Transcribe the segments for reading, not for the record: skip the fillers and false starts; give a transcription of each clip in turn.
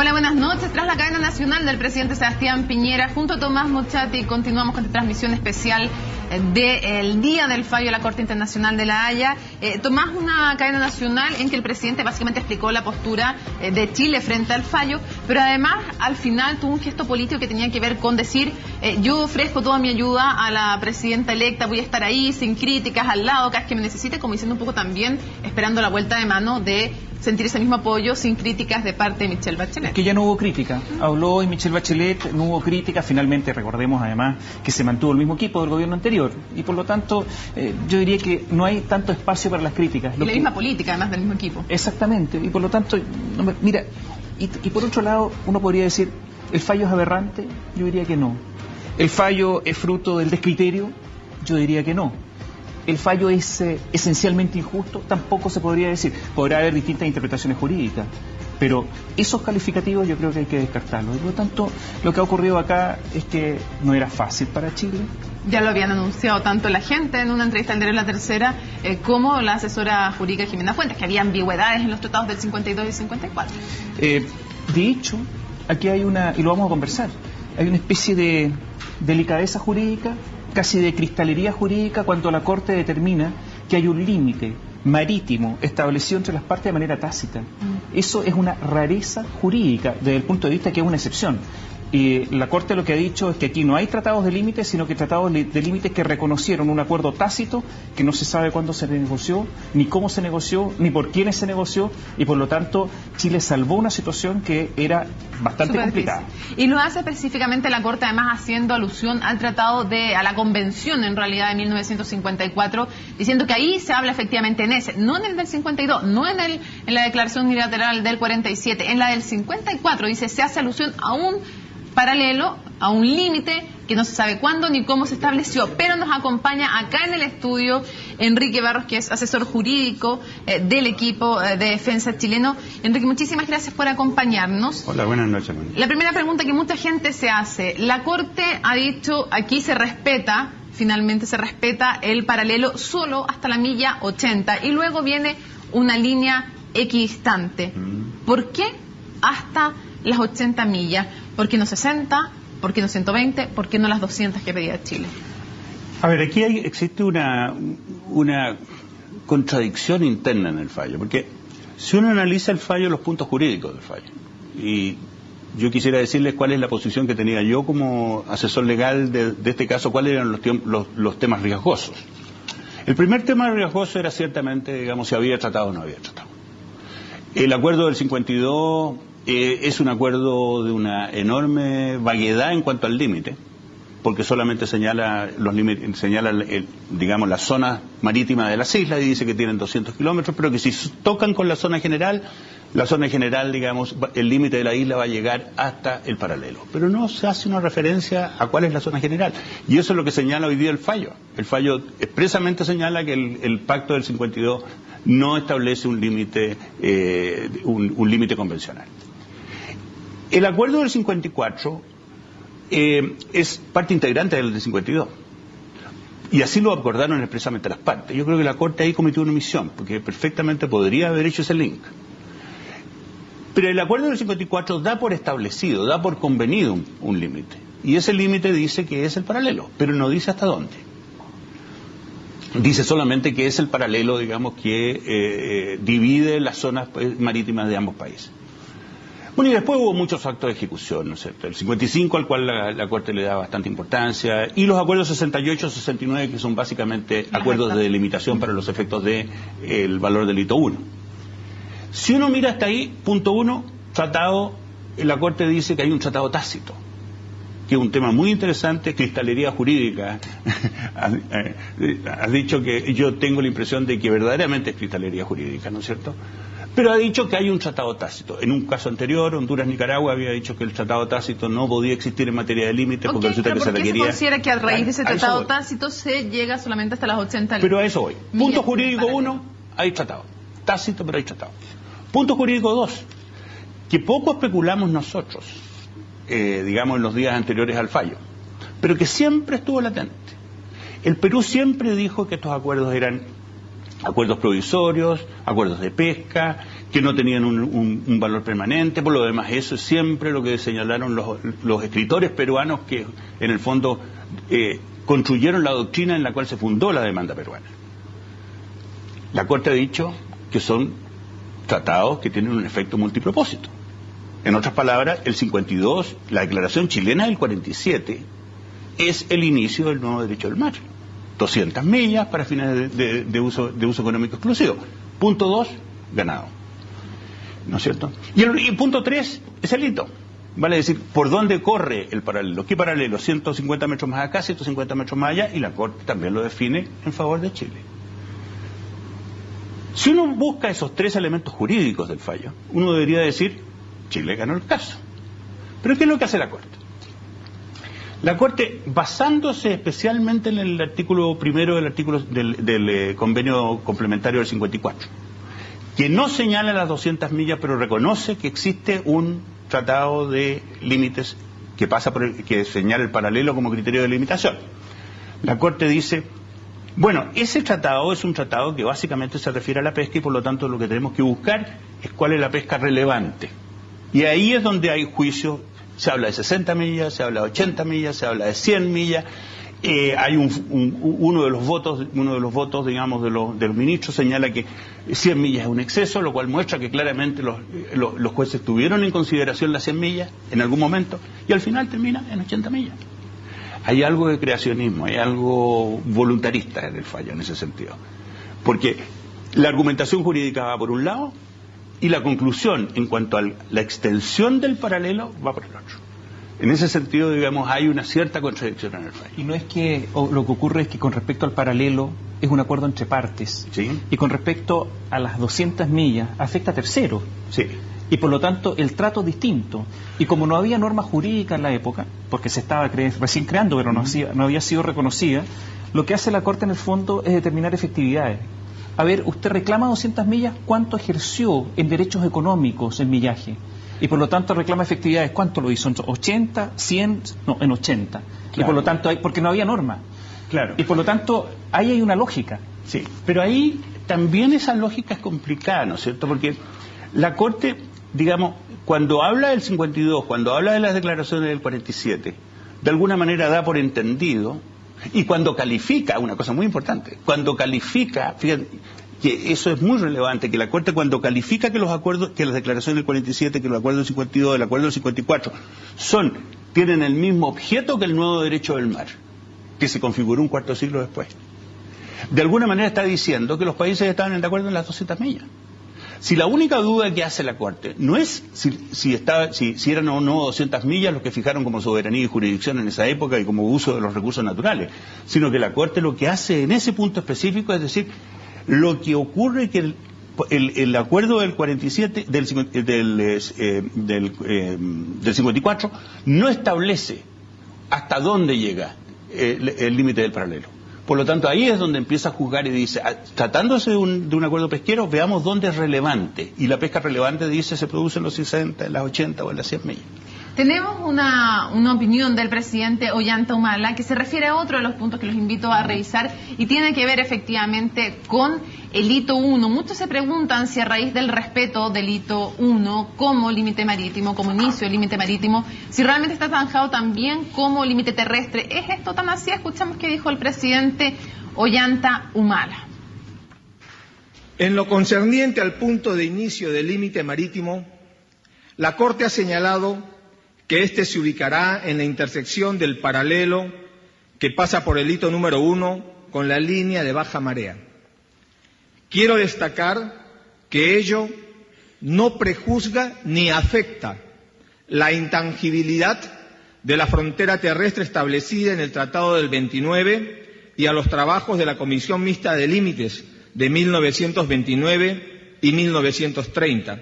Hola, buenas noches. Tras la cadena nacional del presidente Sebastián Piñera, junto a Tomás Mochati, continuamos con esta transmisión especial del Día del Fallo de la Corte Internacional de La Haya. Tomás, una cadena nacional en que el presidente básicamente explicó la postura de Chile frente al fallo, pero además al final tuvo un gesto político que tenía que ver con decir yo ofrezco toda mi ayuda a la presidenta electa, voy a estar ahí sin críticas, al lado, cada vez que me necesite, como diciendo un poco también esperando la vuelta de mano de sentir ese mismo apoyo sin críticas de parte de Michelle Bachelet. Es que ya no hubo crítica. Habló hoy Michelle Bachelet, no hubo crítica. Finalmente, recordemos además que se mantuvo el mismo equipo del gobierno anterior. Y por lo tanto, yo diría que no hay tanto espacio para las críticas. Y la misma política, además del mismo equipo. Exactamente. Y por lo tanto, mira, y por otro lado, uno podría decir, ¿el fallo es aberrante? Yo diría que no. ¿El fallo es fruto del descriterio? Yo diría que no. ¿El fallo es esencialmente injusto? Tampoco se podría decir. Podrá haber distintas interpretaciones jurídicas, pero esos calificativos yo creo que hay que descartarlos. Y por lo tanto, lo que ha ocurrido acá es que no era fácil para Chile. Ya lo habían anunciado tanto la gente en una entrevista al diario La Tercera como la asesora jurídica Jimena Fuentes, que había ambigüedades en los tratados del 52 y 54. De hecho, aquí hay una, y lo vamos a conversar, hay una especie de delicadeza jurídica, casi de cristalería jurídica, cuando la Corte determina que hay un límite marítimo establecido entre las partes de manera tácita. Eso es una rareza jurídica desde el punto de vista que es una excepción. Y la Corte lo que ha dicho es que aquí no hay tratados de límites, sino que tratados de límites que reconocieron un acuerdo tácito que no se sabe cuándo se negoció, ni cómo se negoció, ni por quiénes se negoció, y por lo tanto Chile salvó una situación que era bastante complicada. Y lo hace específicamente la Corte, además haciendo alusión al tratado a la Convención en realidad de 1954, diciendo que ahí se habla efectivamente en ese, no en el del 52, no en la Declaración Unilateral del 47, en la del 54 dice, se hace alusión a un paralelo, a un límite que no se sabe cuándo ni cómo se estableció, pero nos acompaña acá en el estudio Enrique Barros, que es asesor jurídico del equipo de defensa chileno. Enrique, muchísimas gracias por acompañarnos. Hola, buenas noches, Manuel. La primera pregunta que mucha gente se hace, la Corte ha dicho, aquí se respeta, finalmente se respeta el paralelo solo hasta la milla 80 y luego viene una línea equidistante. ¿Por qué hasta las 80 millas? ¿Por qué no 60? ¿Por qué no 120? ¿Por qué no las 200 que pedía Chile? A ver, aquí existe una contradicción interna en el fallo, porque si uno analiza el fallo, los puntos jurídicos del fallo, y yo quisiera decirles cuál es la posición que tenía yo como asesor legal de este caso, cuáles eran los temas riesgosos. El primer tema riesgoso era ciertamente, digamos, si había tratado o no había tratado. El acuerdo del 52... es un acuerdo de una enorme vaguedad en cuanto al límite, porque solamente señala los límites, señala digamos las zonas marítimas de las islas y dice que tienen 200 kilómetros, pero que si tocan con la zona general, digamos, el límite de la isla va a llegar hasta el paralelo. Pero no se hace una referencia a cuál es la zona general. Y eso es lo que señala hoy día el fallo. El fallo expresamente señala que el pacto del 52 no establece un límite convencional. El acuerdo del 54 es parte integrante del 52. Y así lo acordaron expresamente las partes. Yo creo que la Corte ahí cometió una omisión, porque perfectamente podría haber hecho ese link. Pero el acuerdo del 54 da por establecido, da por convenido un límite. Y ese límite dice que es el paralelo, pero no dice hasta dónde. Dice solamente que es el paralelo, digamos, que divide las zonas marítimas de ambos países. Bueno, y después hubo muchos actos de ejecución, ¿no es cierto? El 55, al cual la Corte le da bastante importancia, y los acuerdos 68, 69, que son básicamente acuerdos de delimitación para los efectos del valor del hito 1. Si uno mira hasta ahí, punto 1, tratado, la Corte dice que hay un tratado tácito, que es un tema muy interesante, cristalería jurídica. Has dicho que yo tengo la impresión de que verdaderamente es cristalería jurídica, ¿no es cierto? Pero ha dicho que hay un tratado tácito. En un caso anterior, Honduras-Nicaragua había dicho que el tratado tácito no podía existir en materia de límites, porque resulta que se requería... ¿Por qué se considera que a raíz de ese tratado tácito se llega solamente hasta las 80? Pero a eso voy. Punto jurídico 1, hay tratado. Tácito, pero hay tratado. Punto jurídico 2, que poco especulamos nosotros, digamos, en los días anteriores al fallo, pero que siempre estuvo latente. El Perú siempre dijo que estos acuerdos eran acuerdos provisorios, acuerdos de pesca, que no tenían un valor permanente. Por lo demás, eso es siempre lo que señalaron los escritores peruanos que, en el fondo, construyeron la doctrina en la cual se fundó la demanda peruana. La Corte ha dicho que son tratados que tienen un efecto multipropósito. En otras palabras, el 52, la declaración chilena del 47, es el inicio del nuevo derecho del mar. 200 millas para fines de uso económico exclusivo. Punto 2, ganado. ¿No es cierto? Y el punto 3 es el hito. Vale decir, ¿por dónde corre el paralelo? ¿Qué paralelo? 150 metros más acá, 150 metros más allá, y la Corte también lo define en favor de Chile. Si uno busca esos 3 elementos jurídicos del fallo, uno debería decir, Chile ganó el caso. Pero ¿qué es lo que hace la Corte? La Corte, basándose especialmente en el artículo primero del convenio complementario del 54, que no señala las 200 millas, pero reconoce que existe un tratado de límites que señala el paralelo como criterio de limitación. La Corte dice, bueno, ese tratado es un tratado que básicamente se refiere a la pesca y por lo tanto lo que tenemos que buscar es cuál es la pesca relevante. Y ahí es donde hay juicios, se habla de 60 millas, se habla de 80 millas, se habla de 100 millas. Hay uno de los votos, digamos, de los ministros señala que 100 millas es un exceso, lo cual muestra que claramente los jueces tuvieron en consideración las 100 millas en algún momento y al final termina en 80 millas. Hay algo de creacionismo, hay algo voluntarista en el fallo en ese sentido. Porque la argumentación jurídica va por un lado y la conclusión en cuanto a la extensión del paralelo va por el otro. En ese sentido, digamos, hay una cierta contradicción en el fallo. Y no es que, lo que ocurre es que con respecto al paralelo es un acuerdo entre partes. ¿Sí? Y con respecto a las 200 millas afecta a terceros. Sí. Y por lo tanto el trato es distinto. Y como no había norma jurídica en la época, porque se estaba recién creando, pero no había sido reconocida, lo que hace la Corte en el fondo es determinar efectividades. A ver, usted reclama 200 millas, ¿cuánto ejerció en derechos económicos en millaje? Y por lo tanto reclama efectividades, ¿cuánto lo hizo? ¿En 80? ¿100? No, en 80. Claro. Y por lo tanto, porque no había norma. Claro. Y por lo tanto, ahí hay una lógica. Sí, pero ahí también esa lógica es complicada, ¿no es cierto? Porque la Corte, digamos, cuando habla del 52, cuando habla de las declaraciones del 47, de alguna manera da por entendido, y cuando califica, una cosa muy importante, cuando califica, fíjate, que eso es muy relevante, que la Corte cuando califica que los acuerdos, que las declaraciones del 47, que los acuerdos del 52, el acuerdo del 54, tienen el mismo objeto que el nuevo derecho del mar, que se configuró un cuarto siglo después. De alguna manera está diciendo que los países estaban de acuerdo en las 200 millas. Si la única duda que hace la Corte no es si eran o no 200 millas los que fijaron como soberanía y jurisdicción en esa época y como uso de los recursos naturales, sino que la Corte lo que hace en ese punto específico es decir, lo que ocurre es que el acuerdo del 47, del 54, no establece hasta dónde llega el límite del paralelo. Por lo tanto, ahí es donde empieza a juzgar y dice, tratándose de un acuerdo pesquero, veamos dónde es relevante. Y la pesca relevante, dice, se produce en los 60, en las 80 o en las 100 millas. Tenemos una opinión del presidente Ollanta Humala que se refiere a otro de los puntos que los invito a revisar y tiene que ver efectivamente con el hito 1. Muchos se preguntan si a raíz del respeto del hito 1 como límite marítimo, como inicio del límite marítimo, si realmente está zanjado también como límite terrestre. ¿Es esto tan así? Escuchamos qué dijo el presidente Ollanta Humala. En lo concerniente al punto de inicio del límite marítimo, la Corte ha señalado que éste se ubicará en la intersección del paralelo que pasa por el hito número 1 con la línea de baja marea. Quiero destacar que ello no prejuzga ni afecta la intangibilidad de la frontera terrestre establecida en el Tratado del 29 y a los trabajos de la Comisión Mixta de Límites de 1929 y 1930,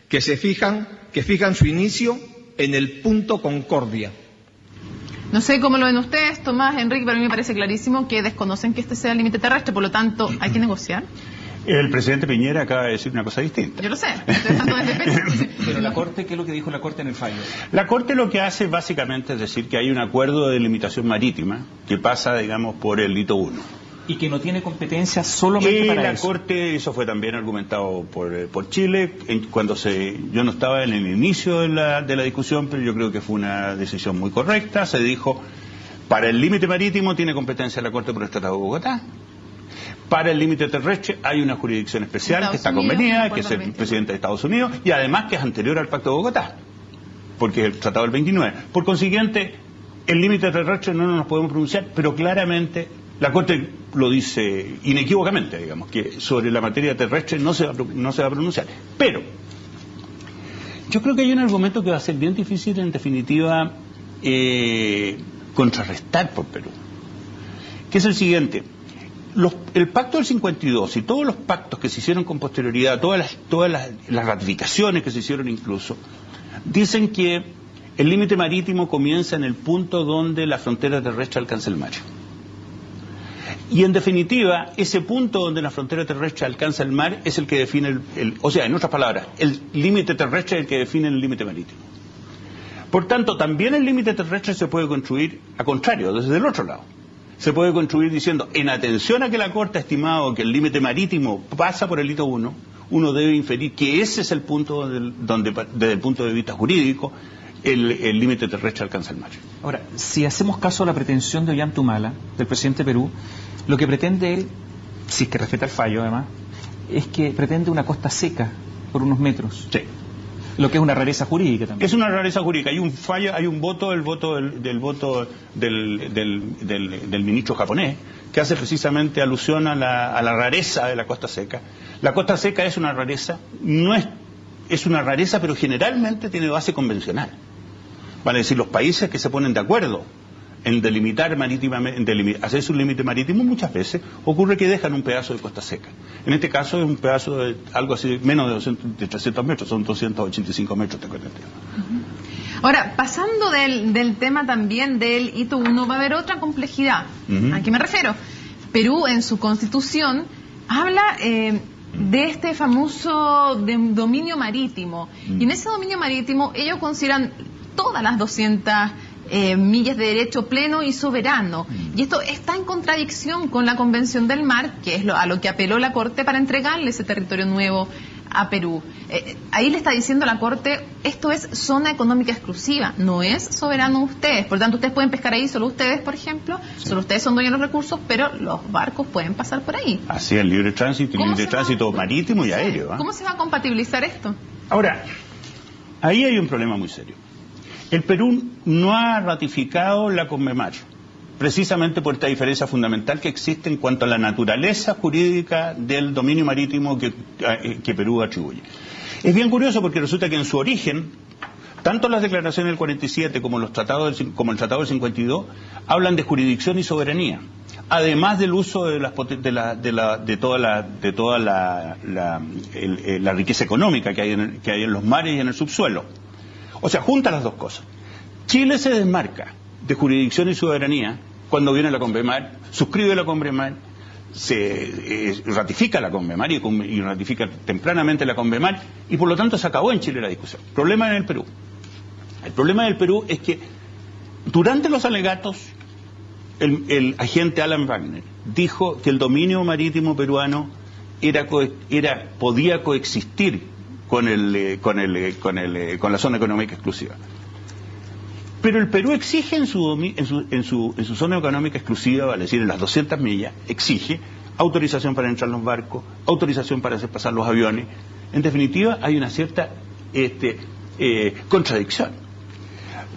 que fijan su inicio en el punto Concordia. No sé cómo lo ven ustedes, Tomás, Enrique, pero a mí me parece clarísimo que desconocen que este sea el límite terrestre, por lo tanto, hay que negociar. El presidente Piñera acaba de decir una cosa distinta. Yo lo sé, estoy dando desde pecho. Pero la Corte, ¿qué es lo que dijo la Corte en el fallo? La Corte lo que hace básicamente es decir que hay un acuerdo de limitación marítima que pasa, digamos, por el hito 1. y que no tiene competencia solamente para la eso. Corte, eso fue también argumentado por Chile, yo no estaba en el inicio de la discusión, pero yo creo que fue una decisión muy correcta. Se dijo, para el límite marítimo tiene competencia la Corte por el Tratado de Bogotá. Para el límite terrestre hay una jurisdicción especial que está convenida, que es el presidente de Estados Unidos, y además que es anterior al Pacto de Bogotá, porque es el Tratado del 29. Por consiguiente, el límite terrestre no nos podemos pronunciar, pero claramente la Corte lo dice inequívocamente, digamos, que sobre la materia terrestre no se va a pronunciar. Pero yo creo que hay un argumento que va a ser bien difícil, en definitiva, contrarrestar por Perú, que es el siguiente. El pacto del 52 y todos los pactos que se hicieron con posterioridad, todas las ratificaciones que se hicieron incluso, dicen que el límite marítimo comienza en el punto donde la frontera terrestre alcanza el mar. Y en definitiva, ese punto donde la frontera terrestre alcanza el mar es el que define o sea, en otras palabras, el límite terrestre es el que define el límite marítimo. Por tanto, también el límite terrestre se puede construir a contrario, desde el otro lado. Se puede construir diciendo, en atención a que la Corte ha estimado que el límite marítimo pasa por el hito 1, uno debe inferir que ese es el punto donde desde el punto de vista jurídico, el límite terrestre alcanza el mar. Ahora, si hacemos caso a la pretensión de Ollanta, del presidente de Perú, lo que pretende él, si es que respeta el fallo además, es que pretende una costa seca por unos metros. Sí. Lo que es una rareza jurídica también. Es una rareza jurídica. Hay un fallo, hay un voto, el voto del ministro japonés, que hace precisamente alusión a la rareza de la costa seca. La costa seca es una rareza, es una rareza, pero generalmente tiene base convencional. Van a decir, los países que se ponen de acuerdo en delimitar marítimamente, hacer su límite marítimo, muchas veces ocurre que dejan un pedazo de costa seca. En este caso es un pedazo de algo así, menos de 300 metros, son 285 metros, tengo entendido. Ahora, pasando del tema también del hito 1, va a haber otra complejidad. ¿A qué me refiero? Perú, en su constitución, habla de este famoso dominio marítimo. Y en ese dominio marítimo ellos consideran todas las 200 millas de derecho pleno y soberano. Y esto está en contradicción con la Convención del Mar, que es a lo que apeló la Corte para entregarle ese territorio nuevo a Perú. Ahí le está diciendo la Corte, esto es zona económica exclusiva, no es soberano ustedes. Por tanto, ustedes pueden pescar ahí, solo ustedes, por ejemplo, solo ustedes son dueños de los recursos, pero los barcos pueden pasar por ahí. Así es, libre tránsito marítimo y aéreo. ¿Cómo se va a compatibilizar esto? Ahora, ahí hay un problema muy serio. El Perú no ha ratificado la CONMEMAR, precisamente por esta diferencia fundamental que existe en cuanto a la naturaleza jurídica del dominio marítimo que Perú atribuye. Es bien curioso porque resulta que en su origen, tanto las declaraciones del 47 como el Tratado del 52 hablan de jurisdicción y soberanía, además del uso de toda la riqueza económica que hay en los mares y en el subsuelo. O sea, junta las dos cosas. Chile se desmarca de jurisdicción y soberanía cuando viene la CONMEMAR, suscribe la CONMEMAR, se ratifica la CONMEMAR y ratifica tempranamente la CONMEMAR, y por lo tanto se acabó en Chile la discusión. Problema en el Perú. El problema del Perú es que durante los alegatos el agente Alan Wagner dijo que el dominio marítimo peruano podía coexistir con la zona económica exclusiva. Pero el Perú exige en su zona económica exclusiva, vale decir, en las 200 millas, exige autorización para entrar los barcos, autorización para hacer pasar los aviones. En definitiva, hay una cierta contradicción.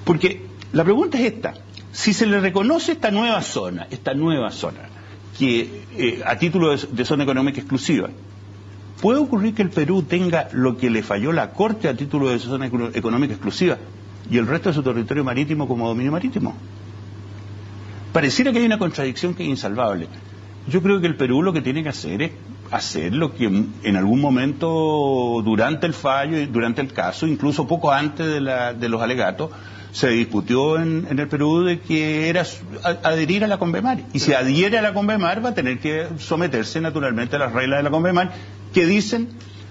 Porque la pregunta es esta: si se le reconoce esta nueva zona, que a título de zona económica exclusiva, ¿puede ocurrir que el Perú tenga lo que le falló la Corte a título de zona económica exclusiva y el resto de su territorio marítimo como dominio marítimo? Pareciera que hay una contradicción que es insalvable. Yo creo que el Perú lo que tiene que hacer es hacer lo que en algún momento durante el fallo y durante el caso, incluso poco antes de los alegatos, se discutió en el Perú de que era adherir a la CONMEMAR. Y si adhiere a la CONMEMAR va a tener que someterse naturalmente a las reglas de la CONMEMAR, que dicen,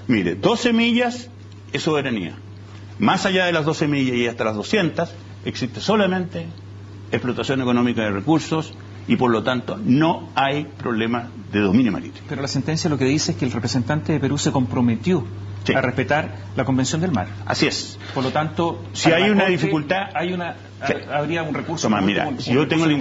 mire, 12 millas es soberanía. Más allá de las 12 millas y hasta las 200 existe solamente explotación económica de recursos y por lo tanto no hay problema de dominio marítimo. Pero la sentencia lo que dice es que el representante de Perú se comprometió a respetar la Convención del Mar. Así es. Por lo tanto, si hay una dificultad, habría un recurso. Tomás, mira, yo tengo la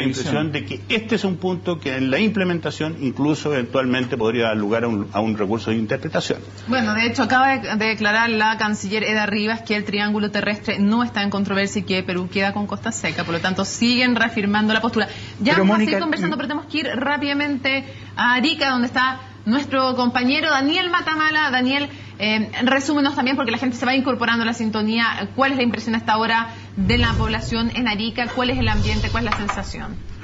impresión de que este es un punto que en la implementación incluso eventualmente podría dar lugar a un recurso de interpretación. Bueno, de hecho acaba de declarar la canciller Eda Rivas que el triángulo terrestre no está en controversia y que Perú queda con costa seca, por lo tanto siguen reafirmando la postura. Ya pero, vamos Mónica, a seguir conversando, pero tenemos que ir rápidamente a Arica, donde está nuestro compañero Daniel Matamala. Daniel, resúmenos también, porque la gente se va incorporando a la sintonía, cuál es la impresión hasta ahora de la población en Arica, cuál es el ambiente, cuál es la sensación.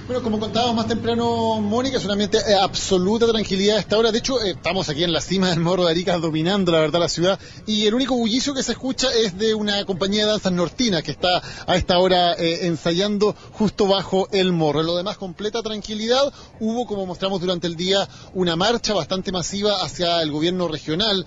Bueno, como contábamos más temprano, Mónica, es un ambiente absoluta tranquilidad a esta hora. De hecho, estamos aquí en la cima del Morro de Arica, dominando, la verdad, la ciudad. Y el único bullicio que se escucha es de una compañía de danzas nortinas que está a esta hora ensayando justo bajo el morro. En lo demás, completa tranquilidad. Hubo, como mostramos durante el día, una marcha bastante masiva hacia el gobierno regional,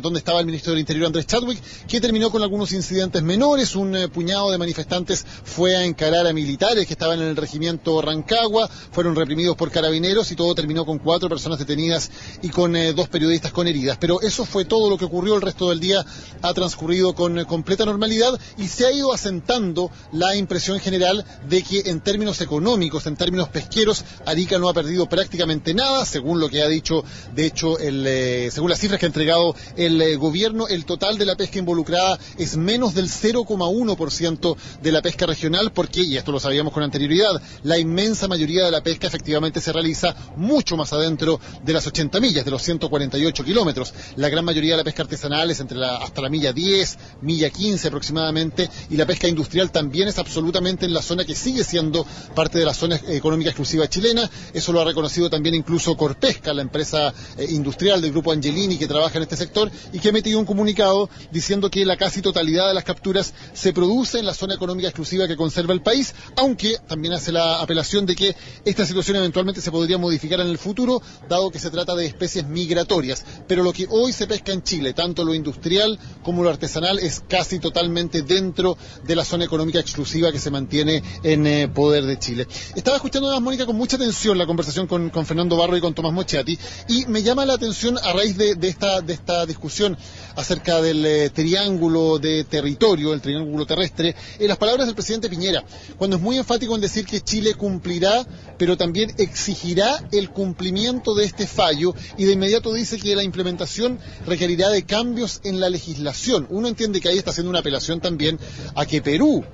donde estaba el ministro del Interior, Andrés Chadwick, que terminó con algunos incidentes menores. Un puñado de manifestantes fue a encarar a militares que estaban en el regimiento Rancagua, fueron reprimidos por carabineros y todo terminó con 4 personas detenidas y con 2 periodistas con heridas. Pero eso fue todo lo que ocurrió. El resto del día ha transcurrido con completa normalidad y se ha ido asentando la impresión general de que en términos económicos, en términos pesqueros, Arica no ha perdido prácticamente nada, según lo que ha dicho, de hecho, según las cifras que ha entregado el gobierno, el total de la pesca involucrada es menos del 0,1% de la pesca regional, porque, y esto lo sabíamos con anterioridad, la inmensa mayoría de la pesca efectivamente se realiza mucho más adentro de las 80 millas, de los 148 kilómetros. La gran mayoría de la pesca artesanal es hasta la milla 10, milla 15 aproximadamente, y la pesca industrial también es absolutamente en la zona que sigue siendo parte de la zona económica exclusiva chilena. Eso lo ha reconocido también incluso Corpesca, la empresa industrial del grupo Angelini que trabaja en este sector, y que ha emitido un comunicado diciendo que la casi totalidad de las capturas se produce en la zona económica exclusiva que conserva el país, aunque también hace la apelación de que esta situación eventualmente se podría modificar en el futuro, dado que se trata de especies migratorias. Pero lo que hoy se pesca en Chile, tanto lo industrial como lo artesanal, es casi totalmente dentro de la zona económica exclusiva que se mantiene en poder de Chile. Estaba escuchando además, Mónica, con mucha atención la conversación con Fernando Barro y con Tomás Mochati, y me llama la atención a raíz de esta discusión acerca del triángulo de territorio, el triángulo terrestre, las palabras del presidente Piñera, cuando es muy enfático en decir que Chile cumplirá, pero también exigirá el cumplimiento de este fallo, y de inmediato dice que la implementación requerirá de cambios en la legislación. Uno entiende que ahí está haciendo una apelación también a que Perú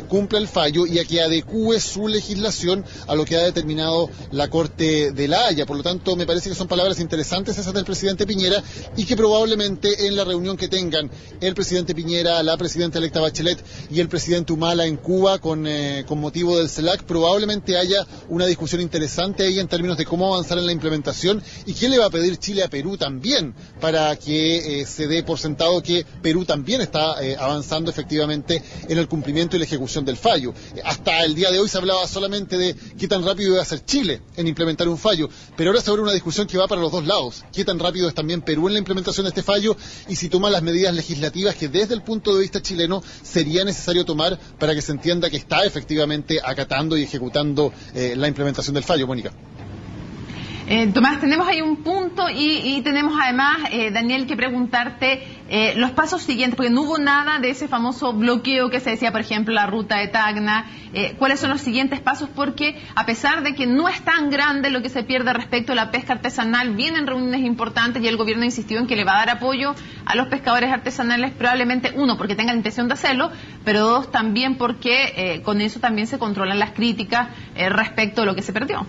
cumpla el fallo y a que adecúe su legislación a lo que ha determinado la Corte de La Haya. Por lo tanto, me parece que son palabras interesantes esas del presidente Piñera, y que probablemente en la reunión que tengan el presidente Piñera, la presidenta electa Bachelet y el presidente Humala en Cuba con motivo del CELAC, probablemente haya una discusión interesante ahí en términos de cómo avanzar en la implementación y qué le va a pedir Chile a Perú también, para que se dé por sentado que Perú también está avanzando efectivamente en el cumplimiento y la ejecución del fallo. Hasta el día de hoy se hablaba solamente de qué tan rápido iba a ser Chile en implementar un fallo, pero ahora se abre una discusión que va para los dos lados. Qué tan rápido es también Perú en la implementación de este fallo, y si toma las medidas legislativas que desde el punto de vista chileno sería necesario tomar para que se entienda que está efectivamente acatando y ejecutando la implementación del fallo, Mónica. Tomás, tenemos ahí un punto y tenemos además, Daniel, que preguntarte los pasos siguientes, porque no hubo nada de ese famoso bloqueo que se decía, por ejemplo, la ruta de Tacna. ¿Cuáles son los siguientes pasos? Porque a pesar de que no es tan grande lo que se pierde respecto a la pesca artesanal, vienen reuniones importantes y el gobierno ha insistido en que le va a dar apoyo a los pescadores artesanales, probablemente, 1, porque tengan la intención de hacerlo, pero 2, también porque con eso también se controlan las críticas respecto a lo que se perdió.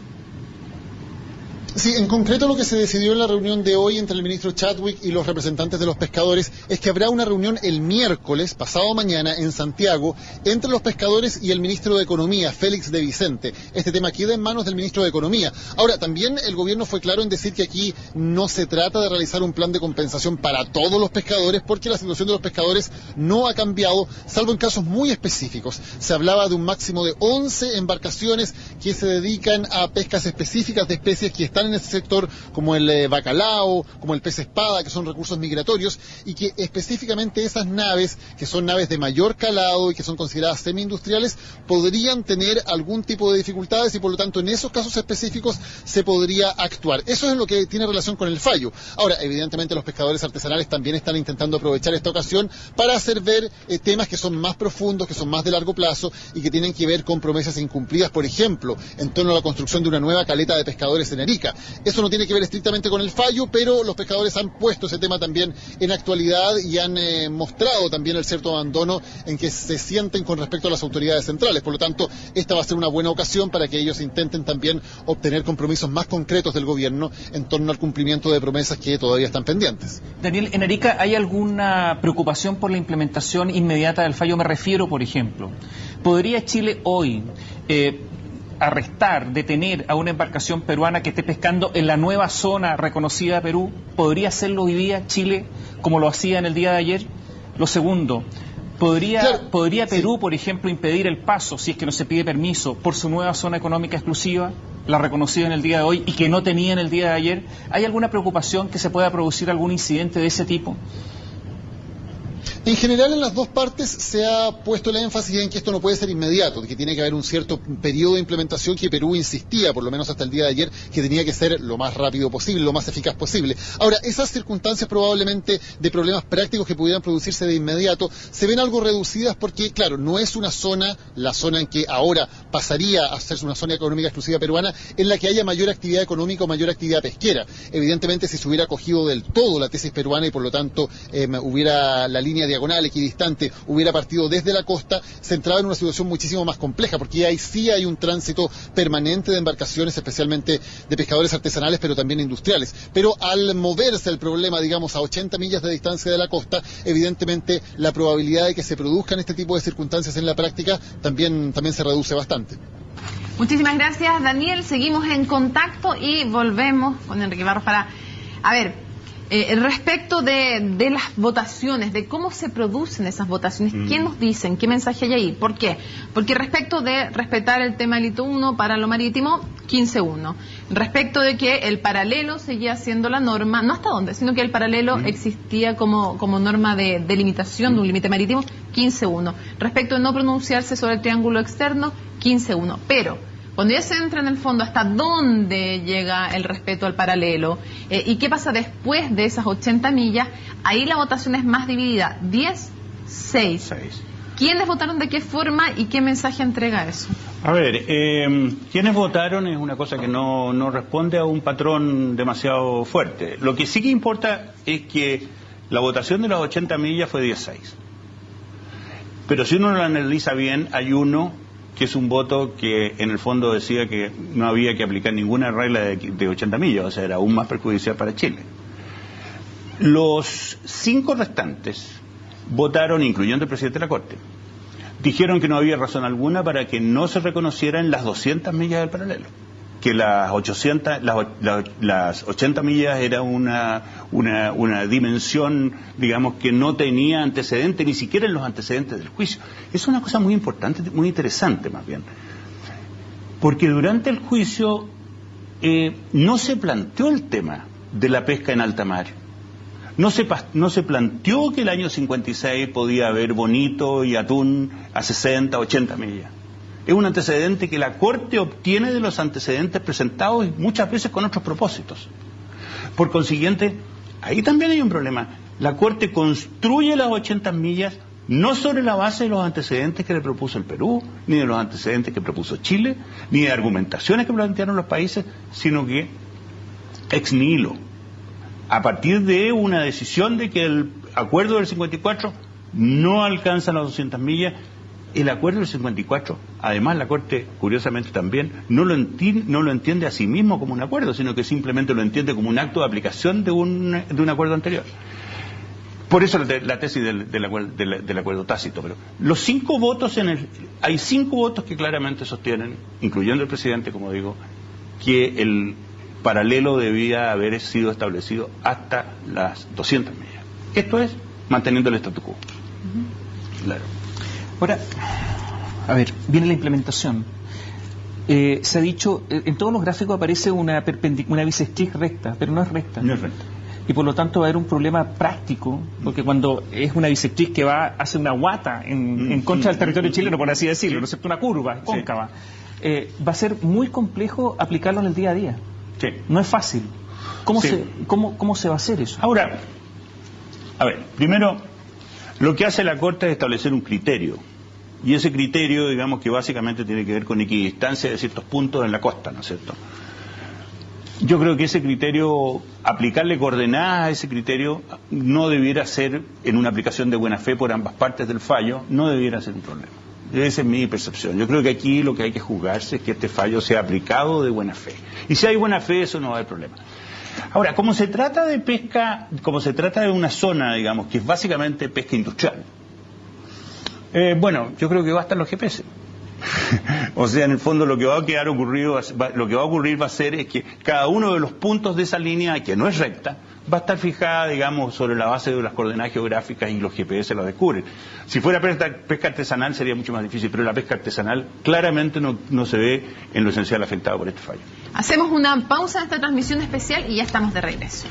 Sí, en concreto lo que se decidió en la reunión de hoy entre el ministro Chadwick y los representantes de los pescadores es que habrá una reunión el miércoles, pasado mañana, en Santiago, entre los pescadores y el ministro de Economía, Félix de Vicente. Este tema queda en manos del ministro de Economía. Ahora, también el gobierno fue claro en decir que aquí no se trata de realizar un plan de compensación para todos los pescadores, porque la situación de los pescadores no ha cambiado, salvo en casos muy específicos. Se hablaba de un máximo de 11 embarcaciones que se dedican a pescas específicas de especies que están están en ese sector, como el bacalao, como el pez espada, que son recursos migratorios, y que específicamente esas naves, que son naves de mayor calado y que son consideradas semi-industriales, podrían tener algún tipo de dificultades y por lo tanto en esos casos específicos se podría actuar. Eso es lo que tiene relación con el fallo. Ahora, evidentemente los pescadores artesanales también están intentando aprovechar esta ocasión para hacer ver temas que son más profundos, que son más de largo plazo y que tienen que ver con promesas incumplidas, por ejemplo, en torno a la construcción de una nueva caleta de pescadores en Arica. Eso no tiene que ver estrictamente con el fallo, pero los pescadores han puesto ese tema también en actualidad y han mostrado también el cierto abandono en que se sienten con respecto a las autoridades centrales. Por lo tanto, esta va a ser una buena ocasión para que ellos intenten también obtener compromisos más concretos del gobierno en torno al cumplimiento de promesas que todavía están pendientes. Daniel, ¿en Arica hay alguna preocupación por la implementación inmediata del fallo? Me refiero, por ejemplo, ¿podría Chile hoy arrestar, detener a una embarcación peruana que esté pescando en la nueva zona reconocida de Perú? ¿Podría hacerlo hoy día Chile como lo hacía en el día de ayer? Lo segundo, ¿podría Perú, por ejemplo, impedir el paso, si es que no se pide permiso, por su nueva zona económica exclusiva, la reconocida en el día de hoy y que no tenía en el día de ayer? ¿Hay alguna preocupación que se pueda producir algún incidente de ese tipo? En general, en las dos partes se ha puesto el énfasis en que esto no puede ser inmediato, que tiene que haber un cierto periodo de implementación que Perú insistía, por lo menos hasta el día de ayer, que tenía que ser lo más rápido posible, lo más eficaz posible. Ahora, esas circunstancias probablemente de problemas prácticos que pudieran producirse de inmediato se ven algo reducidas porque, claro, no es una zona, la zona en que ahora pasaría a ser una zona económica exclusiva peruana, en la que haya mayor actividad económica o mayor actividad pesquera. Evidentemente, si se hubiera cogido del todo la tesis peruana y por lo tanto hubiera la línea diagonal, equidistante, hubiera partido desde la costa, se entraba en una situación muchísimo más compleja, porque ahí sí hay un tránsito permanente de embarcaciones, especialmente de pescadores artesanales, pero también industriales. Pero al moverse el problema, digamos, a 80 millas de distancia de la costa, evidentemente la probabilidad de que se produzcan este tipo de circunstancias en la práctica también se reduce bastante. Muchísimas gracias, Daniel. Seguimos en contacto y volvemos con Enrique Barros para... A ver, respecto de las votaciones, de cómo se producen esas votaciones, ¿qué nos dicen? ¿Qué mensaje hay ahí? ¿Por qué? Porque respecto de respetar el tema del hito 1 para lo marítimo, 15-1. Respecto de que el paralelo seguía siendo la norma, no hasta dónde, sino que el paralelo existía como norma de limitación de un límite marítimo, 15-1. Respecto de no pronunciarse sobre el triángulo externo, 15-1. Pero cuando ya se entra en el fondo hasta dónde llega el respeto al paralelo y qué pasa después de esas 80 millas, ahí la votación es más dividida, 10-6. ¿Quiénes votaron de qué forma y qué mensaje entrega eso? A ver, quienes votaron es una cosa que no responde a un patrón demasiado fuerte. Lo que sí que importa es que la votación de las 80 millas fue 10-6. Pero si uno lo analiza bien, hay uno que es un voto que en el fondo decía que no había que aplicar ninguna regla de 80 millas, o sea, era aún más perjudicial para Chile. Los 5 restantes votaron, incluyendo el presidente de la Corte, dijeron que no había razón alguna para que no se reconocieran las 200 millas del paralelo, que las 80 millas era una dimensión, digamos, que no tenía antecedente, ni siquiera en los antecedentes del juicio. Es una cosa muy importante, muy interesante más bien, porque durante el juicio no se planteó el tema de la pesca en alta mar. No se planteó que el año 56 podía haber bonito y atún a 60, 80 millas. Es un antecedente que la Corte obtiene de los antecedentes presentados y muchas veces con otros propósitos. Por consiguiente, ahí también hay un problema. La Corte construye las 80 millas no sobre la base de los antecedentes que le propuso el Perú, ni de los antecedentes que propuso Chile, ni de argumentaciones que plantearon los países, sino que ex nihilo, a partir de una decisión de que el acuerdo del 54 no alcanza las 200 millas. El acuerdo del 54, además la Corte, curiosamente también, no lo entiende a sí mismo como un acuerdo, sino que simplemente lo entiende como un acto de aplicación de un acuerdo anterior. Por eso la tesis del acuerdo tácito. Pero los 5 votos hay 5 votos que claramente sostienen, incluyendo el presidente, como digo, que el paralelo debía haber sido establecido hasta las 200 millas. Esto es manteniendo el statu quo. Claro. Ahora, a ver, viene la implementación. Se ha dicho, en todos los gráficos aparece una bisectriz recta, pero no es recta. No es recta. Y por lo tanto va a haber un problema práctico, porque cuando es una bisectriz que hace una guata en contra del territorio chileno, por así decirlo, ¿no es cierto? Una curva cóncava, va a ser muy complejo aplicarlo en el día a día. Sí. No es fácil. ¿Cómo se va a hacer eso? Ahora, a ver, primero, lo que hace la Corte es establecer un criterio. Y ese criterio, digamos que básicamente tiene que ver con equidistancia de ciertos puntos en la costa, ¿no es cierto? Yo creo que ese criterio, aplicarle coordenadas a ese criterio, no debiera ser, en una aplicación de buena fe por ambas partes del fallo, no debiera ser un problema. Esa es mi percepción. Yo creo que aquí lo que hay que juzgarse es que este fallo sea aplicado de buena fe. Y si hay buena fe, eso no va a haber problema. Ahora, como se trata de pesca, como se trata de una zona, digamos, que es básicamente pesca industrial, bueno, yo creo que bastan los GPS. O sea, en el fondo lo que va a ocurrir va a ser es que cada uno de los puntos de esa línea, que no es recta, va a estar fijada, digamos, sobre la base de las coordenadas geográficas y los GPS lo descubren. Si fuera pesca artesanal sería mucho más difícil, pero la pesca artesanal claramente no se ve en lo esencial afectado por este fallo. Hacemos una pausa en esta transmisión especial y ya estamos de regreso.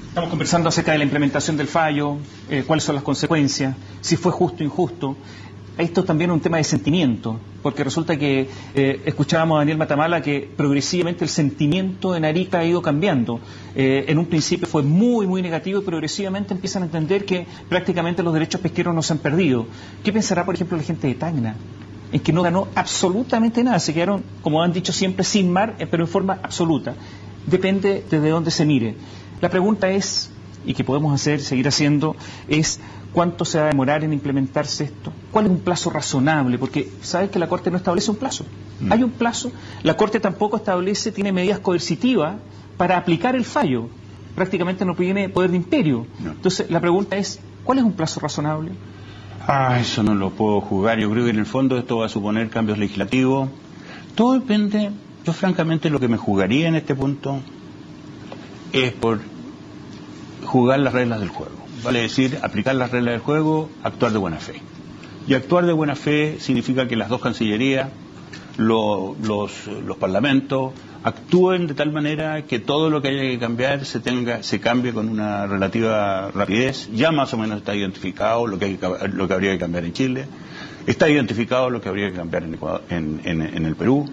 Estamos conversando acerca de la implementación del fallo, cuáles son las consecuencias, si fue justo o injusto. Esto también es un tema de sentimiento, porque resulta que escuchábamos a Daniel Matamala que progresivamente el sentimiento en Arica ha ido cambiando. En un principio fue muy, muy negativo y progresivamente empiezan a entender que prácticamente los derechos pesqueros no se han perdido. ¿Qué pensará, por ejemplo, la gente de Tacna? En que no ganó absolutamente nada, se quedaron, como han dicho siempre, sin mar, pero en forma absoluta. Depende desde dónde se mire. La pregunta es, y que podemos seguir haciendo, es ¿cuánto se va a demorar en implementarse esto? ¿Cuál es un plazo razonable? Porque sabes que la Corte no establece un plazo. Hay un plazo. La Corte tampoco tiene medidas coercitivas para aplicar el fallo. Prácticamente no tiene poder de imperio. No. Entonces, la pregunta es, ¿cuál es un plazo razonable? Eso no lo puedo jugar. Yo creo que en el fondo esto va a suponer cambios legislativos. Todo depende. Yo francamente lo que me jugaría en este punto es por jugar las reglas del juego. Vale decir, aplicar las reglas del juego, actuar de buena fe. Y actuar de buena fe significa que las dos cancillerías, los parlamentos, actúen de tal manera que todo lo que haya que cambiar se cambie con una relativa rapidez. Ya más o menos está identificado lo que habría que cambiar en Chile, está identificado lo que habría que cambiar en el Perú.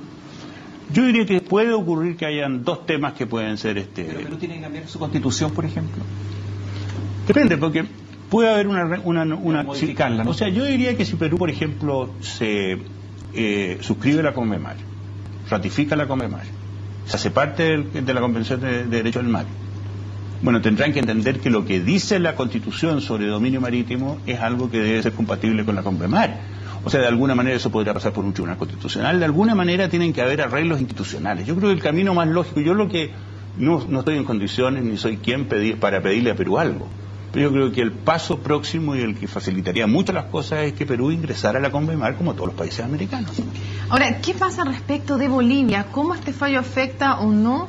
Yo diría que puede ocurrir que hayan dos temas que pueden ser ¿Pero Perú tiene que cambiar su constitución, por ejemplo? Depende, porque puede haber una modificarla, ¿no? O sea, yo diría que si Perú, por ejemplo, se suscribe la CONMEMAR, ratifica la CONMEMAR, se hace parte de la Convención de Derechos del Mar, bueno, tendrán que entender que lo que dice la Constitución sobre dominio marítimo es algo que debe ser compatible con la CONMEMAR. O sea, de alguna manera eso podría pasar por un tribunal constitucional, de alguna manera tienen que haber arreglos institucionales. Yo creo que el camino más lógico, yo lo que no estoy en condiciones ni soy quien para pedirle a Perú algo, pero yo creo que el paso próximo y el que facilitaría mucho las cosas es que Perú ingresara a la CONMEMAR como todos los países americanos. Ahora, ¿qué pasa respecto de Bolivia? ¿Cómo este fallo afecta o no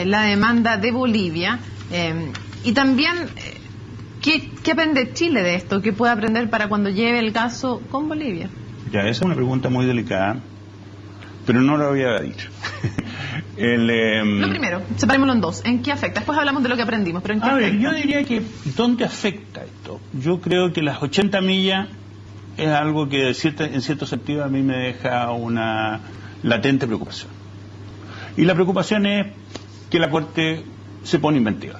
la demanda de Bolivia? Y también, ¿qué aprende Chile de esto? ¿Qué puede aprender para cuando lleve el caso con Bolivia? Ya, esa es una pregunta muy delicada, pero no la voy a evadir. Lo primero, separémoslo en dos. ¿En qué afecta? Después hablamos de lo que aprendimos, pero ¿en qué afecta? Yo diría que, ¿dónde afecta esto? Yo creo que las 80 millas es algo que en cierto sentido a mí me deja una latente preocupación. Y la preocupación es que la Corte se pone inventiva.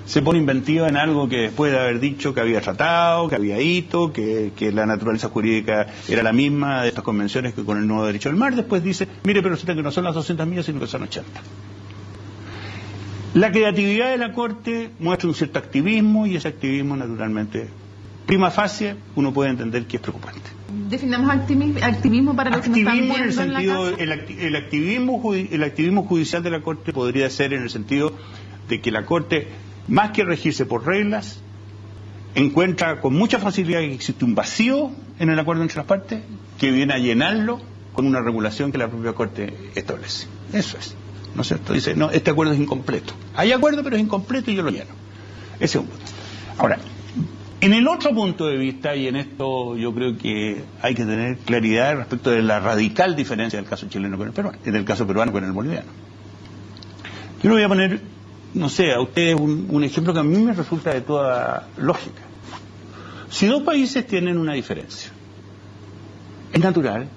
Se pone inventiva en algo que después de haber dicho que había tratado, que había hito, que la naturaleza jurídica era la misma de estas convenciones que con el nuevo derecho del mar, después dice, mire, pero resulta que no son las 200 millas, sino que son 80. La creatividad de la Corte muestra un cierto activismo y ese activismo, naturalmente, prima facie, uno puede entender que es preocupante. Definamos activismo para los que nos están viendo en el sentido, en la casa. El activismo judicial de la Corte podría ser en el sentido de que la Corte, más que regirse por reglas, encuentra con mucha facilidad que existe un vacío en el acuerdo entre las partes que viene a llenarlo con una regulación que la propia Corte establece. Eso es. ¿no es cierto? Dice, no, este acuerdo es incompleto. Hay acuerdo, pero es incompleto y yo lo lleno. Ese es un punto. Ahora, en el otro punto de vista, y en esto yo creo que hay que tener claridad respecto de la radical diferencia del caso chileno con el peruano, del caso peruano con el boliviano. Yo le voy a poner, no sé, a ustedes un ejemplo que a mí me resulta de toda lógica. Si dos países tienen una diferencia, es natural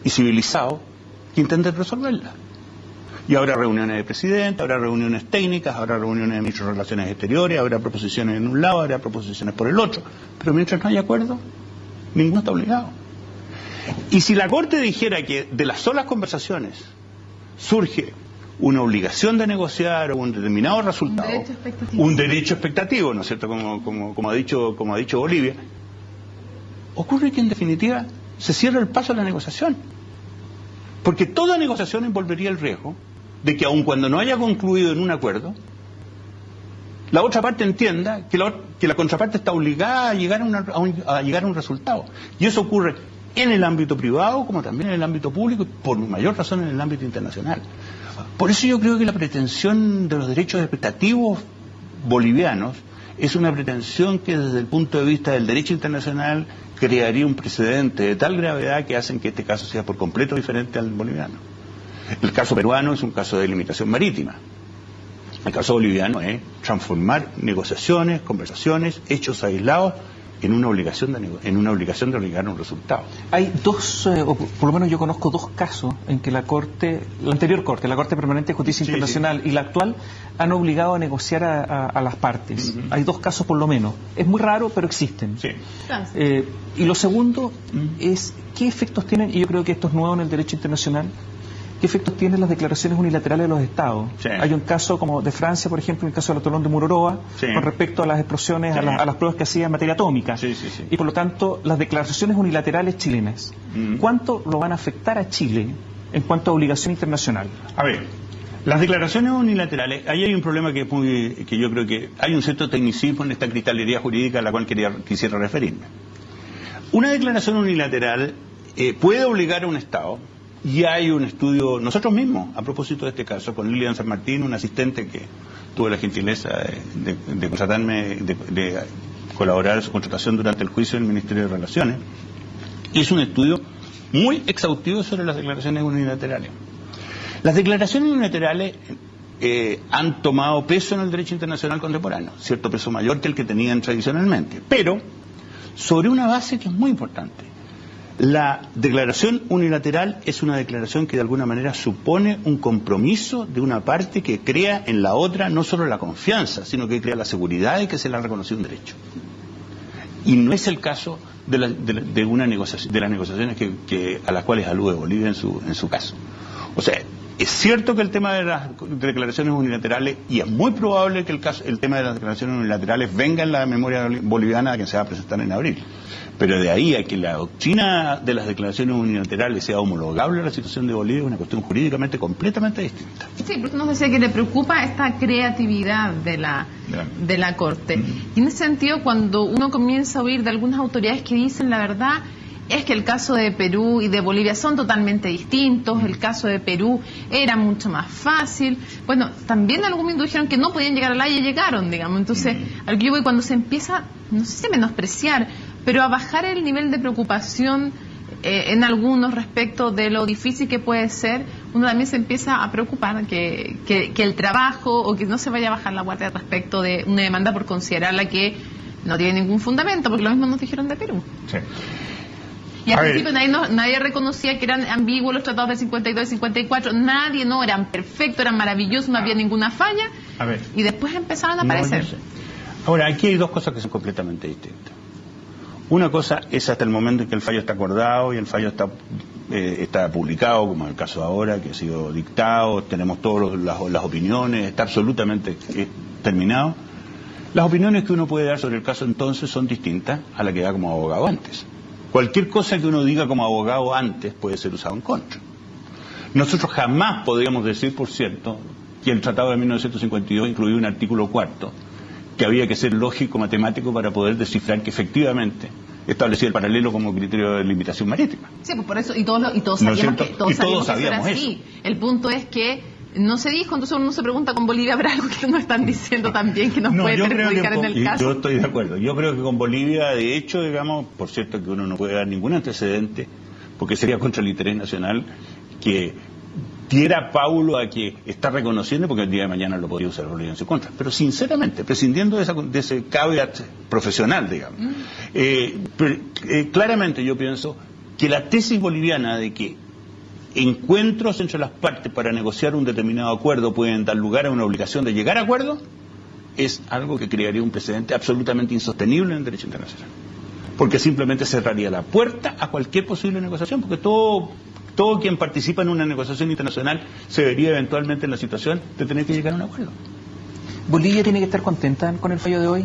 y civilizado que intenten resolverla. Y habrá reuniones de presidente, habrá reuniones técnicas, habrá reuniones de ministros de Relaciones Exteriores, habrá proposiciones en un lado, habrá proposiciones por el otro. Pero mientras no haya acuerdo, ninguno está obligado. Y si la Corte dijera que de las solas conversaciones surge una obligación de negociar o un determinado resultado, un derecho expectativo, ¿no es cierto?, como ha dicho Bolivia, ocurre que en definitiva se cierra el paso a la negociación. Porque toda negociación envolvería el riesgo de que aun cuando no haya concluido en un acuerdo, la otra parte entienda que la contraparte está obligada a llegar a un resultado. Y eso ocurre en el ámbito privado como también en el ámbito público y por mayor razón en el ámbito internacional. Por eso yo creo que la pretensión de los derechos expectativos bolivianos es una pretensión que desde el punto de vista del derecho internacional crearía un precedente de tal gravedad que hacen que este caso sea por completo diferente al boliviano. El caso peruano es un caso de limitación marítima. El caso boliviano es transformar negociaciones, conversaciones, hechos aislados en una obligación de llegar a un resultado. Hay dos, o por lo menos yo conozco dos casos en que la anterior Corte, la Corte Permanente de Justicia Internacional y la actual, han obligado a negociar a las partes. Hay dos casos por lo menos. Es muy raro, pero existen. Sí. Y lo segundo es, ¿qué efectos tienen? Y yo creo que esto es nuevo en el derecho internacional. ¿Qué efectos tienen las declaraciones unilaterales de los Estados? Sí. Hay un caso como de Francia, por ejemplo, el caso del atolón de Mururoa, con respecto a las explosiones, a las pruebas que hacía en materia atómica. Y por lo tanto, las declaraciones unilaterales chilenas, ¿cuánto lo van a afectar a Chile en cuanto a obligación internacional? A ver, las declaraciones unilaterales, ahí hay un problema que yo creo que hay un cierto tecnicismo en esta cristalería jurídica a la cual quisiera referirme. Una declaración unilateral puede obligar a un Estado. Y hay un estudio, nosotros mismos, a propósito de este caso, con Lilian San Martín, un asistente que tuvo la gentileza de contratarme, de colaborar en su contratación durante el juicio del Ministerio de Relaciones, hizo un estudio muy exhaustivo sobre las declaraciones unilaterales. Las declaraciones unilaterales han tomado peso en el derecho internacional contemporáneo, cierto peso mayor que el que tenían tradicionalmente, pero sobre una base que es muy importante. La declaración unilateral es una declaración que de alguna manera supone un compromiso de una parte que crea en la otra no solo la confianza, sino que crea la seguridad de que se le ha reconocido un derecho. Y no es el caso de las negociaciones a las cuales alude Bolivia en su caso. O sea, es cierto que el tema de las declaraciones unilaterales, y es muy probable que el tema de las declaraciones unilaterales venga en la memoria boliviana que se va a presentar en abril. Pero de ahí a que la doctrina de las declaraciones unilaterales sea homologable a la situación de Bolivia es una cuestión jurídicamente completamente distinta. Sí, porque nos decía que le preocupa esta creatividad de la Corte. Y en ese sentido, cuando uno comienza a oír de algunas autoridades que dicen la verdad, es que el caso de Perú y de Bolivia son totalmente distintos, el caso de Perú era mucho más fácil. Bueno, también en algún momento dijeron que no podían llegar a la Haya y llegaron, digamos. Entonces, al que yo voy, cuando se empieza, no sé si a menospreciar, pero a bajar el nivel de preocupación en algunos respecto de lo difícil que puede ser, uno también se empieza a preocupar que el trabajo o que no se vaya a bajar la guardia respecto de una demanda por considerarla que no tiene ningún fundamento, porque lo mismo nos dijeron de Perú. Sí. Y al principio nadie reconocía que eran ambiguos los tratados del 52 y 54, nadie, no, eran perfectos, eran maravillosos, no había ninguna falla, y después empezaron a aparecer. Ahora, aquí hay dos cosas que son completamente distintas. Una cosa es hasta el momento en que el fallo está acordado y el fallo está publicado, como en el caso de ahora, que ha sido dictado, tenemos todas las opiniones, está absolutamente terminado. Las opiniones que uno puede dar sobre el caso entonces son distintas a la que da como abogado antes. Cualquier cosa que uno diga como abogado antes puede ser usado en contra. Nosotros jamás podríamos decir, por cierto, que el Tratado de 1952 incluía un artículo 4 que había que ser lógico matemático para poder descifrar que efectivamente establecía el paralelo como criterio de limitación marítima. Sí, pues por eso, y todos sabíamos que eso era así. El punto es que no se dijo, entonces uno se pregunta con Bolivia, ¿habrá algo que nos están diciendo también que nos puede perjudicar en el caso? Yo estoy de acuerdo. Yo creo que con Bolivia, de hecho, digamos, por cierto que uno no puede dar ningún antecedente, porque sería contra el interés nacional que diera Paulo a que está reconociendo, porque el día de mañana lo podría usar Bolivia en su contra. Pero sinceramente, prescindiendo de ese caveat profesional, digamos, claramente yo pienso que la tesis boliviana de que encuentros entre las partes para negociar un determinado acuerdo pueden dar lugar a una obligación de llegar a acuerdo es algo que crearía un precedente absolutamente insostenible en el derecho internacional, porque simplemente cerraría la puerta a cualquier posible negociación, porque todo quien participa en una negociación internacional se vería eventualmente en la situación de tener que llegar a un acuerdo. ¿Bolivia tiene que estar contenta con el fallo de hoy,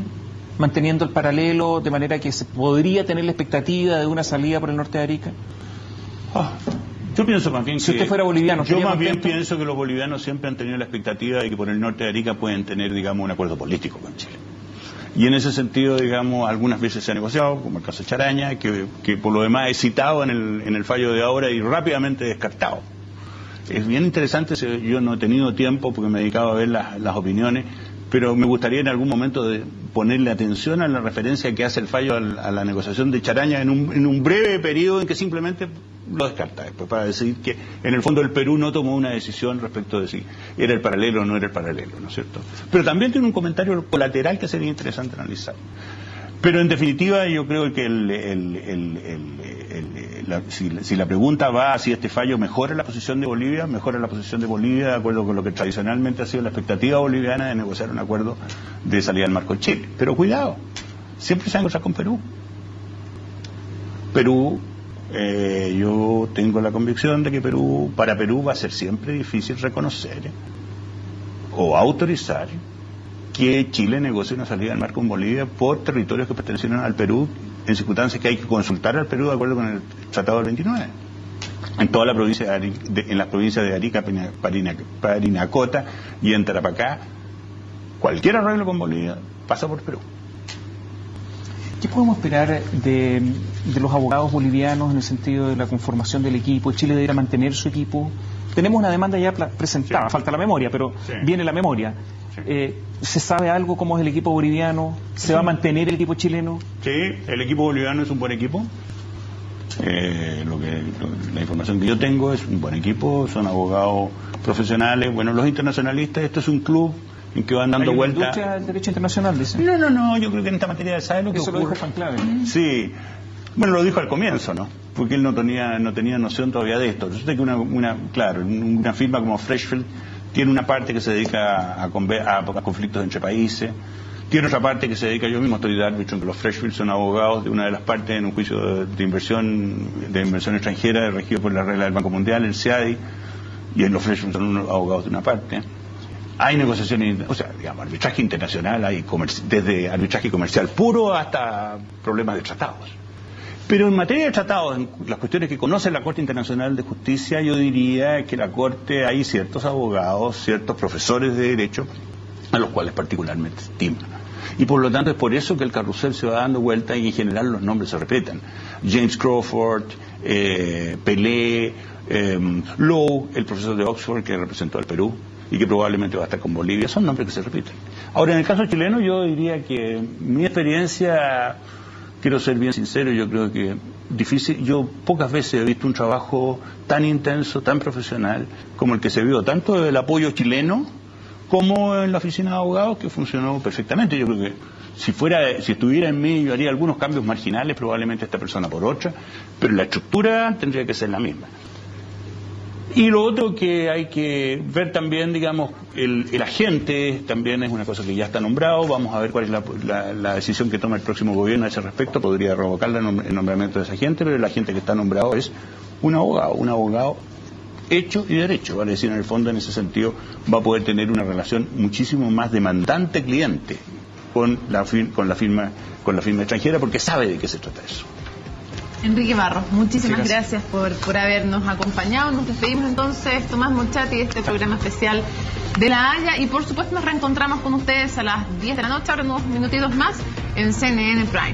manteniendo el paralelo de manera que se podría tener la expectativa de una salida por el norte de Arica? Yo pienso más bien que... Si usted fuera boliviano, yo más bien pienso que los bolivianos siempre han tenido la expectativa de que por el norte de Arica pueden tener, digamos, un acuerdo político con Chile. Y en ese sentido, digamos, algunas veces se ha negociado, como el caso de Charaña, que por lo demás es citado en el fallo de ahora y rápidamente descartado. Es bien interesante, yo no he tenido tiempo porque me he dedicado a ver las opiniones, pero me gustaría en algún momento de ponerle atención a la referencia que hace el fallo a la negociación de Charaña en un breve periodo en que simplemente lo descarta después, para decir que en el fondo el Perú no tomó una decisión respecto de si era el paralelo o no era el paralelo, ¿no es cierto? Pero también tiene un comentario colateral que sería interesante analizar. Pero en definitiva yo creo que si la pregunta va a si este fallo mejora la posición de Bolivia de acuerdo con lo que tradicionalmente ha sido la expectativa boliviana de negociar un acuerdo de salida del marco de Chile. Pero cuidado, siempre se va a encontrar con Perú. Yo tengo la convicción de que para Perú va a ser siempre difícil reconocer o autorizar que Chile negocie una salida del marco en Bolivia por territorios que pertenecieron al Perú, en circunstancias que hay que consultar al Perú de acuerdo con el Tratado del 29. En toda la provincia en las provincias de Arica, Parinacota y en Tarapacá, cualquier arreglo con Bolivia pasa por Perú. ¿Qué podemos esperar de los abogados bolivianos en el sentido de la conformación del equipo? ¿Chile debería mantener su equipo? Tenemos una demanda ya presentada, sí. Falta la memoria, pero sí. Viene la memoria. Sí. ¿Se sabe algo cómo es el equipo boliviano? ¿Se va a mantener el equipo chileno? Sí, el equipo boliviano es un buen equipo. La información que yo tengo es un buen equipo, son abogados profesionales. Bueno, los internacionalistas, esto es un club en que van dando vueltas. ¿Hay una industria del derecho internacional, dice? No, yo creo que en esta materia sabe lo que eso ocurre. Lo dijo Juan Clave. Sí. Bueno, lo dijo al comienzo, ¿no? Porque él no tenía noción todavía de esto. Resulta que una firma como Freshfield tiene una parte que se dedica a conflictos entre países, tiene otra parte que se dedica, yo mismo estoy de árbitro, que los Freshfield son abogados de una de las partes en un juicio de inversión extranjera regido por la regla del Banco Mundial, el CIADI, y en los Freshfield son unos abogados de una parte. Hay negociaciones, arbitraje internacional, hay desde arbitraje comercial puro hasta problemas de tratados. Pero en materia de tratados, en las cuestiones que conoce la Corte Internacional de Justicia, yo diría que la Corte hay ciertos abogados, ciertos profesores de Derecho, a los cuales particularmente estima. Y por lo tanto es por eso que el carrusel se va dando vuelta y en general los nombres se repetan. James Crawford, Pelé, Lowe, el profesor de Oxford que representó al Perú y que probablemente va a estar con Bolivia, son nombres que se repiten. Ahora, en el caso chileno yo diría que mi experiencia... Quiero ser bien sincero, yo creo que difícil. Yo pocas veces he visto un trabajo tan intenso, tan profesional, como el que se vio, tanto del apoyo chileno como en la oficina de abogados, que funcionó perfectamente. Yo creo que si estuviera en mí, yo haría algunos cambios marginales, probablemente esta persona por otra, pero la estructura tendría que ser la misma. Y lo otro que hay que ver también, digamos, el agente también es una cosa que ya está nombrado. Vamos a ver cuál es la decisión que toma el próximo gobierno a ese respecto. Podría revocar el nombramiento de ese agente, pero el agente que está nombrado es un abogado hecho y derecho. Vale decir, en el fondo, en ese sentido, va a poder tener una relación muchísimo más demandante-cliente con la firma extranjera, porque sabe de qué se trata eso. Enrique Barros, muchísimas gracias por habernos acompañado. Nos despedimos entonces, Tomás Mochati, de este programa especial de La Haya, y por supuesto nos reencontramos con ustedes a las 10 de la noche, ahora unos minutitos más, en CNN Prime.